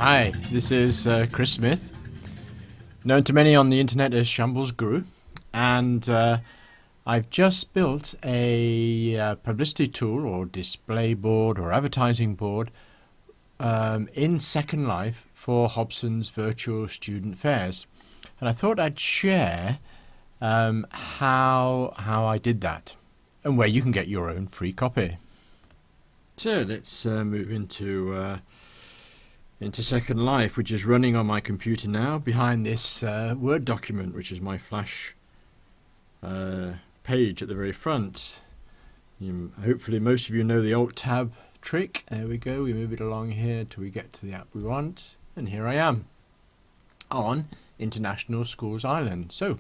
Hi, this is Chris Smith, known to many on the internet as Shambles Guru, and I've just built a publicity tool or display board or advertising board in Sec.Life for Hobson's virtual student fairs, and I thought I'd share how I did that and where you can get your own free copy. So let's move into Sec.Life, which is running on my computer now behind this Word document, which is my Flash page at the very front. Hopefully most of you know the Alt-Tab trick. There we go, we move it along here till we get to the app we want, and here I am on International Schools Island. So,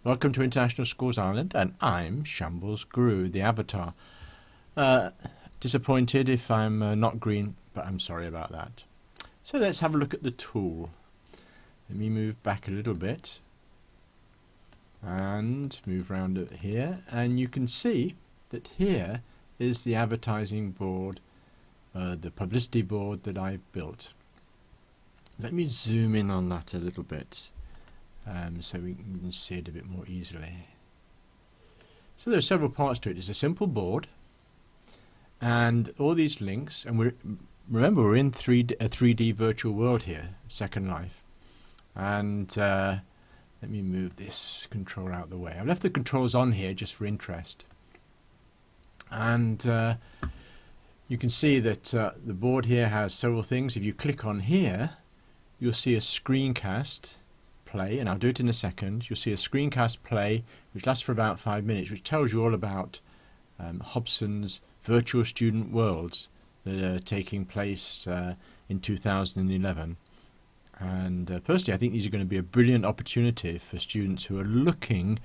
welcome to International Schools Island, and I'm Shambles Guru, the avatar. Disappointed if I'm not green, but I'm sorry about that. So let's have a look at the tool. Let me move back a little bit and move around it here, and you can see that here is the advertising board, the publicity board that I've built. Let me zoom in on that a little bit so we can see it a bit more easily. So there are several parts to it. It's a simple board and all these links, and remember we're in a 3D virtual world here, Sec.Life. And let me move this control out of the way. I've left the controls on here just for interest. And you can see that the board here has several things. If you click on here, you'll see a screencast play, and I'll do it in a second. You'll see a screencast play which lasts for about 5 minutes, which tells you all about Hobson's virtual student worlds that are taking place in 2011. And personally, I think these are going to be a brilliant opportunity for students who are looking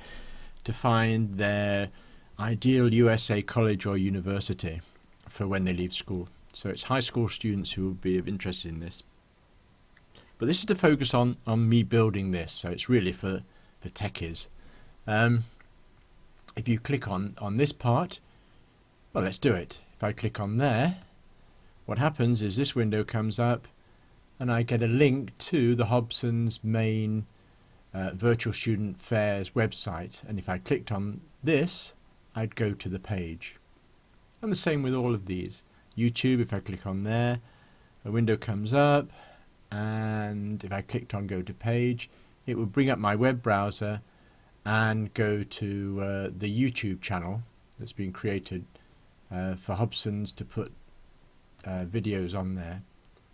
to find their ideal USA college or university for when they leave school. So it's high school students who will be interested in this. But this is to focus on me building this, so it's really for techies. If you click on this part, well, let's do it. If I click on there, what happens is this window comes up and I get a link to the Hobson's main virtual student fairs website, and if I clicked on this, I'd go to the page. And the same with all of these. YouTube, if I click on there, a window comes up, and if I clicked on go to page, it would bring up my web browser and go to the YouTube channel that's been created for Hobson's to put videos on there.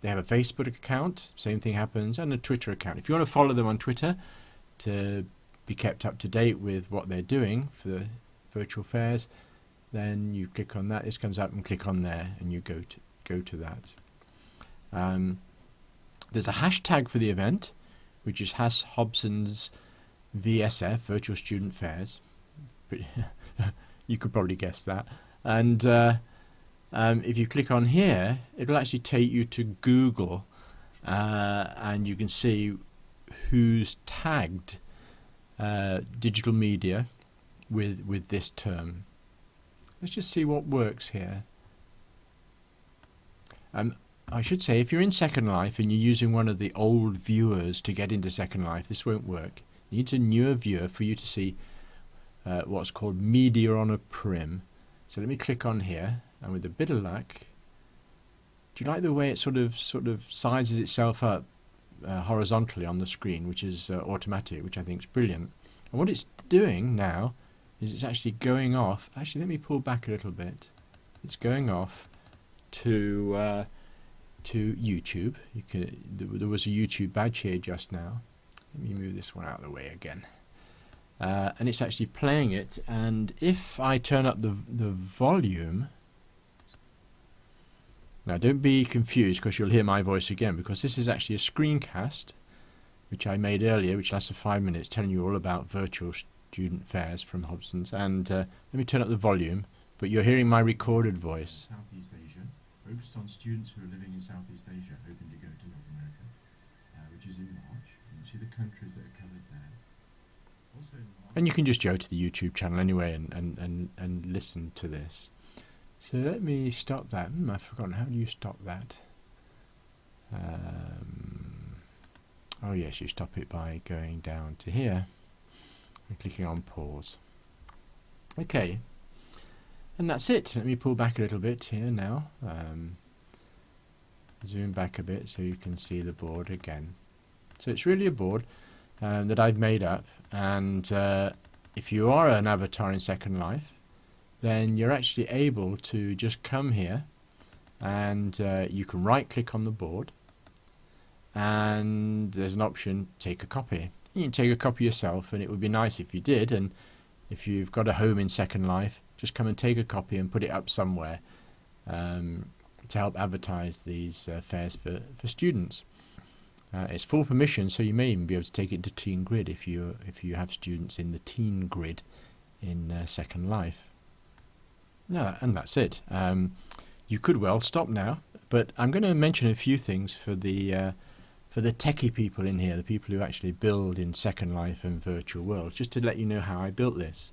They have a Facebook account, same thing happens, and a Twitter account. If you want to follow them on Twitter to be kept up to date with what they're doing for the virtual fairs, then you click on that. This comes up, and click on there, and you go to that. There's a hashtag for the event, which is #Hobson's VSF, Virtual Student Fairs. You could probably guess that. And if you click on here, it'll actually take you to Google, and you can see who's tagged digital media with this term. Let's just see what works here. I should say, if you're in Sec.Life and you're using one of the old viewers to get into Sec.Life, this won't work. You need a newer viewer for you to see what's called media on a prim. So let me click on here, and with a bit of luck, do you like the way it sort of sizes itself up horizontally on the screen, which is automatic, which I think is brilliant. And what it's doing now is it's actually going off. Actually, let me pull back a little bit. It's going off to YouTube. There was a YouTube badge here just now. Let me move this one out of the way again. And it's actually playing it, and if I turn up the volume, now don't be confused because you'll hear my voice again, because this is actually a screencast which I made earlier, which lasts for 5 minutes, telling you all about virtual student fairs from Hobson's. And let me turn up the volume, but you're hearing my recorded voice. Southeast Asia, focused on students who are living in Southeast Asia hoping to go to North America, which is in March. You see the countries that are covered there. Also in March. And you can just go to the YouTube channel anyway and listen to this. So let me stop that. I've forgotten, how do you stop that? Oh yes, you stop it by going down to here and clicking on pause. Okay, and that's it. Let me pull back a little bit here now. Zoom back a bit so you can see the board again. So it's really a board that I've made up, and if you are an avatar in Second Life, then you're actually able to just come here and you can right click on the board, and there's an option, take a copy. You can take a copy yourself, and it would be nice if you did, and if you've got a home in Second Life, just come and take a copy and put it up somewhere to help advertise these fairs for students. It's full permission, so you may even be able to take it to Teen Grid if you have students in the Teen Grid in Second Life. No, and that's it. You could well stop now, but I'm going to mention a few things for the techie people in here, the people who actually build in Second Life and virtual worlds, just to let you know how I built this.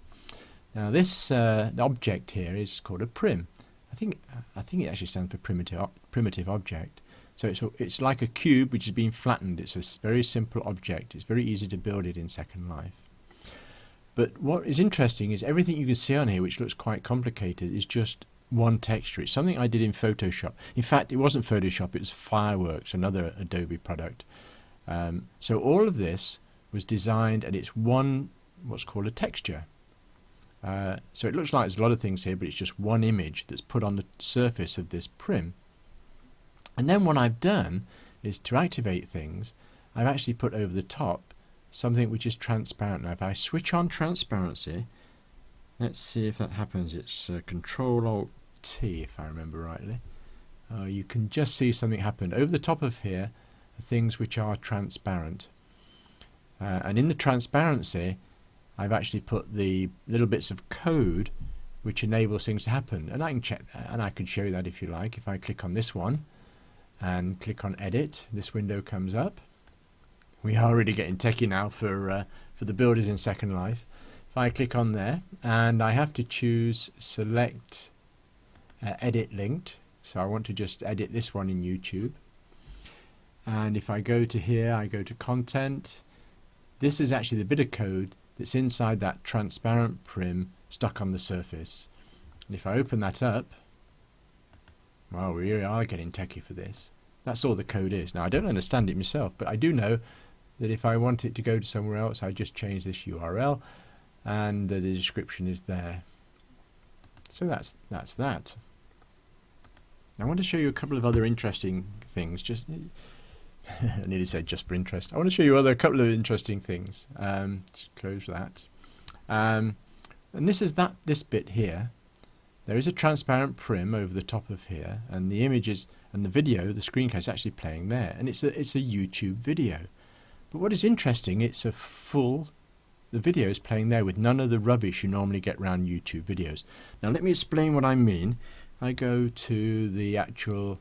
Now this the object here is called a prim. I think it actually stands for primitive object. So it's like a cube which has been flattened. It's a very simple object. It's very easy to build it in Second Life. But what is interesting is everything you can see on here, which looks quite complicated, is just one texture. It's something I did in Photoshop. In fact, it wasn't Photoshop, it was Fireworks, another Adobe product. So all of this was designed, and it's what's called a texture. So it looks like there's a lot of things here, but it's just one image that's put on the surface of this prim. And then what I've done is, to activate things, I've actually put over the top something which is transparent. Now if I switch on transparency, let's see if that happens. It's Control-Alt-T if I remember rightly. You can just see something happen. Over the top of here are things which are transparent. And in the transparency, I've actually put the little bits of code which enables things to happen. And I can check that, and I can show you that if you like. If I click on this one and click on Edit, this window comes up. We are already getting techie now for the builders in Second Life. If I click on there, and I have to choose Select Edit Linked, so I want to just edit this one in YouTube. And if I go to here, I go to Content. This is actually the bit of code that's inside that transparent prim stuck on the surface. And if I open that up, well, we really are getting techie for this. That's all the code is. Now I don't understand it myself, but I do know that if I want it to go to somewhere else, I just change this URL and the description is there. So that's that. Now I want to show you a couple of other interesting things. Just I nearly said just for interest. I want to show you a couple of interesting things. Just close that. And this is this bit here. There is a transparent prim over the top of here, and the images and the video, the screencast, is actually playing there, and it's a YouTube video. But what is interesting, it's the video is playing there with none of the rubbish you normally get around YouTube videos. Now let me explain what I mean. If I go to the actual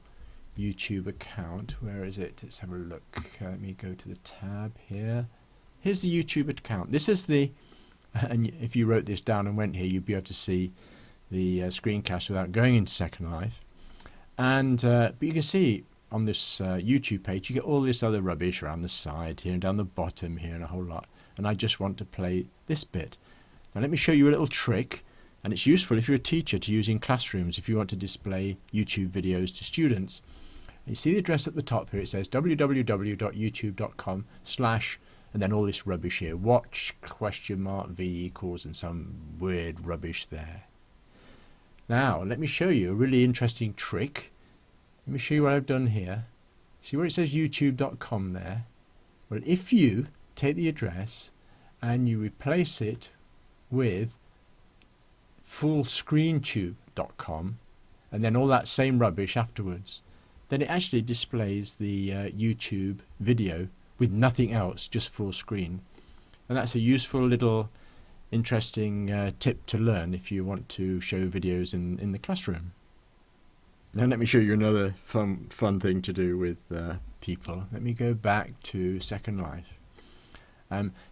YouTube account, where is it? Let's have a look. Let me go to the tab here. Here's the YouTube account. This is the, and if you wrote this down and went here, you'd be able to see the screencast without going into Second Life. And but you can see on this YouTube page, you get all this other rubbish around the side here and down the bottom here and a whole lot. And I just want to play this bit. Now let me show you a little trick, and it's useful if you're a teacher to use in classrooms if you want to display YouTube videos to students. And you see the address at the top here, it says www.youtube.com/ and then all this rubbish here, watch $v equals and some weird rubbish there. Now let me show you a really interesting trick. Let me show you what I've done here. See where it says youtube.com there? Well, if you take the address and you replace it with fullscreentube.com and then all that same rubbish afterwards, then it actually displays the YouTube video with nothing else, just full screen. And that's a useful little interesting tip to learn if you want to show videos in the classroom. Now let me show you another fun thing to do with people. Let me go back to Second Life.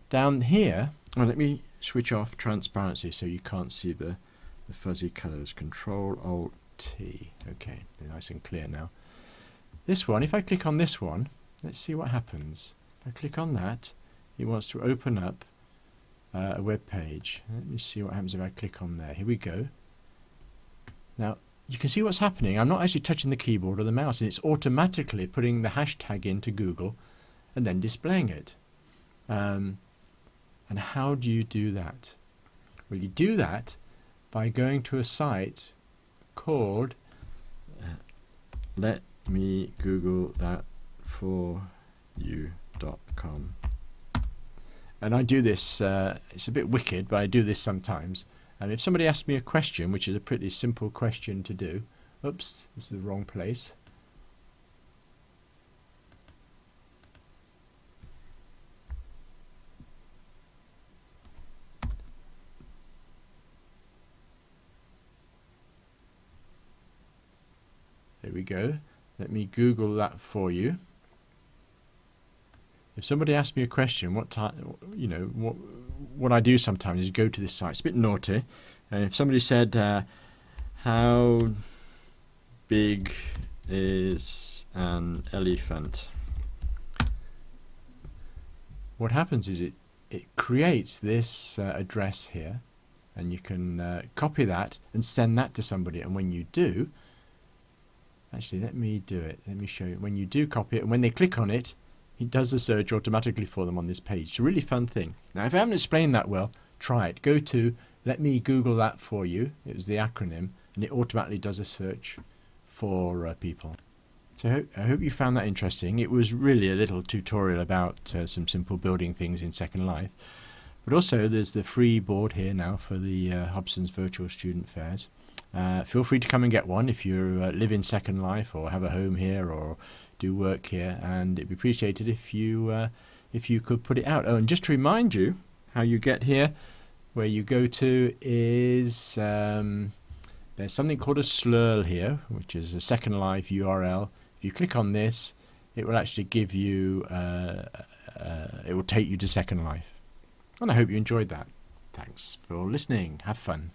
Down here, well, let me switch off transparency so you can't see the fuzzy colours. Control-Alt-T. Okay, they're nice and clear now. This one, if I click on this one, let's see what happens. If I click on that, it wants to open up a web page. Let me see what happens if I click on there. Here we go. Now you can see what's happening. I'm not actually touching the keyboard or the mouse, and it's automatically putting the hashtag into Google and then displaying it. And how do you do that? Well, you do that by going to a site called Let Me Google That For You.com. And I do this, it's a bit wicked, but I do this sometimes. And if somebody asks me a question, which is a pretty simple question to do, oops, this is the wrong place. There we go. Let me Google that for you. If somebody asks me a question, what I do sometimes is go to this site. It's a bit naughty. And if somebody said, how big is an elephant? What happens is it creates this address here, and you can copy that and send that to somebody. And when you do, actually, let me do it. Let me show you. When you do copy it, and when they click on it, it does the search automatically for them on this page. It's a really fun thing. Now, if I haven't explained that well, try it. Go to Let Me Google That For You. It was the acronym, and it automatically does a search for people. So I hope you found that interesting. It was really a little tutorial about some simple building things in Second Life. But also, there's the free board here now for the Hobson's Virtual Student Fairs. Feel free to come and get one if you live in Second Life or have a home here or do work here, and it'd be appreciated if you could put it out. Oh, and just to remind you, how you get here, where you go to is there's something called a slurl here, which is a Second Life URL. If you click on this, it will actually give you it will take you to Second Life. And I hope you enjoyed that. Thanks for listening. Have fun.